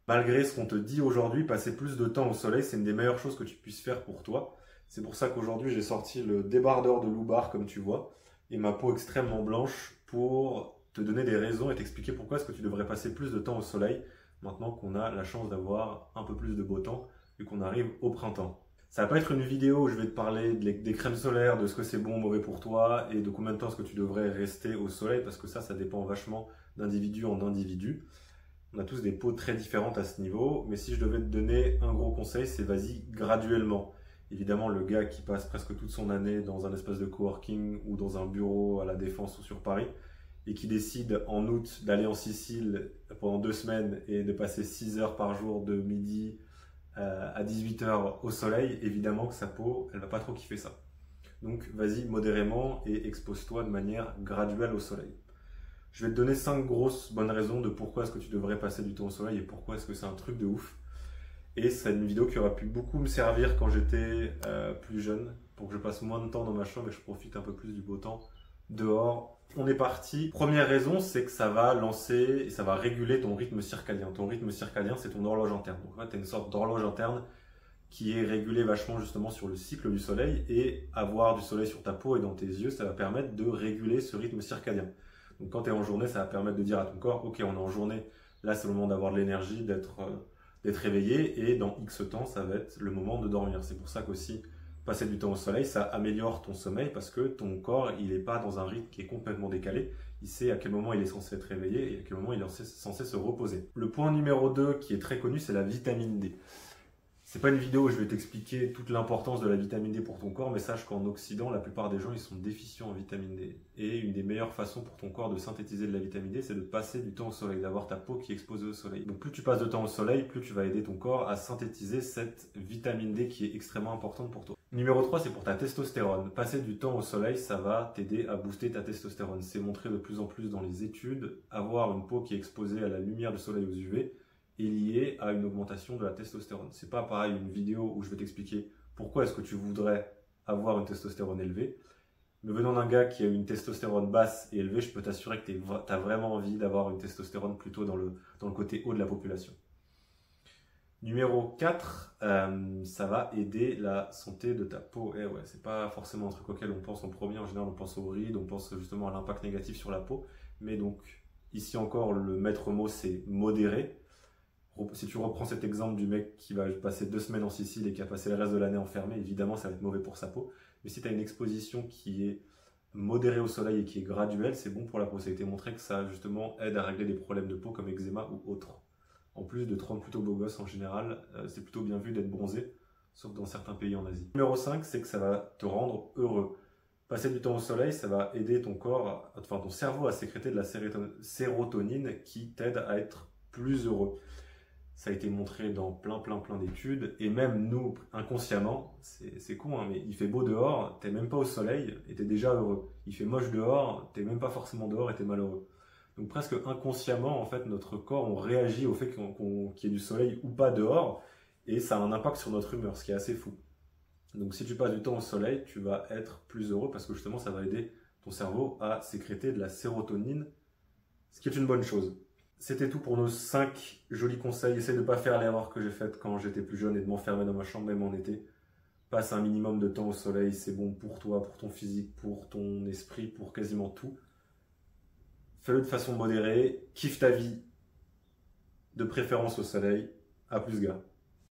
Malgré ce qu'on te dit aujourd'hui, passer plus de temps au soleil, c'est une des meilleures choses que tu puisses faire pour toi. C'est pour ça qu'aujourd'hui, j'ai sorti le débardeur de Loubar, comme tu vois, et ma peau extrêmement blanche pour te donner des raisons et t'expliquer pourquoi est-ce que tu devrais passer plus de temps au soleil maintenant qu'on a la chance d'avoir un peu plus de beau temps et qu'on arrive au printemps. Ça va pas être une vidéo où je vais te parler des crèmes solaires, de ce que c'est bon ou mauvais pour toi et de combien de temps est-ce que tu devrais rester au soleil parce que ça dépend vachement d'individu en individu. On a tous des peaux très différentes à ce niveau, mais si je devais te donner un gros conseil, c'est vas-y graduellement. Évidemment, le gars qui passe presque toute son année dans un espace de coworking ou dans un bureau à la Défense ou sur Paris et qui décide en août d'aller en Sicile pendant 2 semaines et de passer 6 heures par jour de midi à 18 heures au soleil, évidemment que sa peau, elle va pas trop kiffer ça. Donc vas-y modérément et expose-toi de manière graduelle au soleil. Je vais te donner 5 grosses bonnes raisons de pourquoi est-ce que tu devrais passer du temps au soleil et pourquoi est-ce que c'est un truc de ouf. Et c'est une vidéo qui aura pu beaucoup me servir quand j'étais plus jeune, pour que je passe moins de temps dans ma chambre et que je profite un peu plus du beau temps dehors. On est parti. Première raison, c'est que ça va lancer et ça va réguler ton rythme circadien. Ton rythme circadien, c'est ton horloge interne. Donc en fait, tu as une sorte d'horloge interne qui est régulée vachement justement sur le cycle du soleil, et avoir du soleil sur ta peau et dans tes yeux, ça va permettre de réguler ce rythme circadien. Donc quand tu es en journée, ça va permettre de dire à ton corps, ok, on est en journée, là c'est le moment d'avoir de l'énergie, d'être réveillé, et dans X temps, ça va être le moment de dormir. C'est pour ça qu'aussi, passer du temps au soleil, ça améliore ton sommeil parce que ton corps, il n'est pas dans un rythme qui est complètement décalé. Il sait à quel moment il est censé être réveillé et à quel moment il est censé se reposer. Le point numéro 2 qui est très connu, c'est la vitamine D. C'est pas une vidéo où je vais t'expliquer toute l'importance de la vitamine D pour ton corps, mais sache qu'en Occident, la plupart des gens ils sont déficients en vitamine D. Et une des meilleures façons pour ton corps de synthétiser de la vitamine D, c'est de passer du temps au soleil, d'avoir ta peau qui est exposée au soleil. Donc plus tu passes de temps au soleil, plus tu vas aider ton corps à synthétiser cette vitamine D qui est extrêmement importante pour toi. Numéro 3, c'est pour ta testostérone. Passer du temps au soleil, ça va t'aider à booster ta testostérone. C'est montré de plus en plus dans les études. Avoir une peau qui est exposée à la lumière du soleil aux UV est lié à une augmentation de la testostérone. C'est pas pareil une vidéo où je vais t'expliquer pourquoi est-ce que tu voudrais avoir une testostérone élevée. Mais venant d'un gars qui a une testostérone basse et élevée, je peux t'assurer que tu as vraiment envie d'avoir une testostérone plutôt dans le côté haut de la population. Numéro 4, ça va aider la santé de ta peau. Et ouais, c'est pas forcément un truc auquel on pense en premier. En général, on pense aux rides, on pense justement à l'impact négatif sur la peau. Mais donc, ici encore, le maître mot, c'est modéré. Si tu reprends cet exemple du mec qui va passer 2 semaines en Sicile et qui a passé le reste de l'année enfermé, évidemment ça va être mauvais pour sa peau. Mais si tu as une exposition qui est modérée au soleil et qui est graduelle, c'est bon pour la peau. Ça a été montré que ça justement aide à régler des problèmes de peau comme eczéma ou autres. En plus de te rendre plutôt beau gosse en général, c'est plutôt bien vu d'être bronzé, sauf dans certains pays en Asie. Numéro 5, c'est que ça va te rendre heureux. Passer du temps au soleil, ça va aider ton corps, enfin ton cerveau à sécréter de la sérotonine qui t'aide à être plus heureux. Ça a été montré dans plein d'études, et même nous, inconsciemment, c'est con, hein, mais il fait beau dehors, t'es même pas au soleil et t'es déjà heureux. Il fait moche dehors, t'es même pas forcément dehors et t'es malheureux. Donc presque inconsciemment, en fait, notre corps, on réagit au fait qu'il y ait du soleil ou pas dehors, et ça a un impact sur notre humeur, ce qui est assez fou. Donc si tu passes du temps au soleil, tu vas être plus heureux parce que justement, ça va aider ton cerveau à sécréter de la sérotonine, ce qui est une bonne chose. C'était tout pour nos 5 jolis conseils. Essaye de ne pas faire l'erreur que j'ai faite quand j'étais plus jeune et de m'enfermer dans ma chambre même en été. Passe un minimum de temps au soleil, c'est bon pour toi, pour ton physique, pour ton esprit, pour quasiment tout. Fais-le de façon modérée, kiffe ta vie, de préférence au soleil. À plus gars.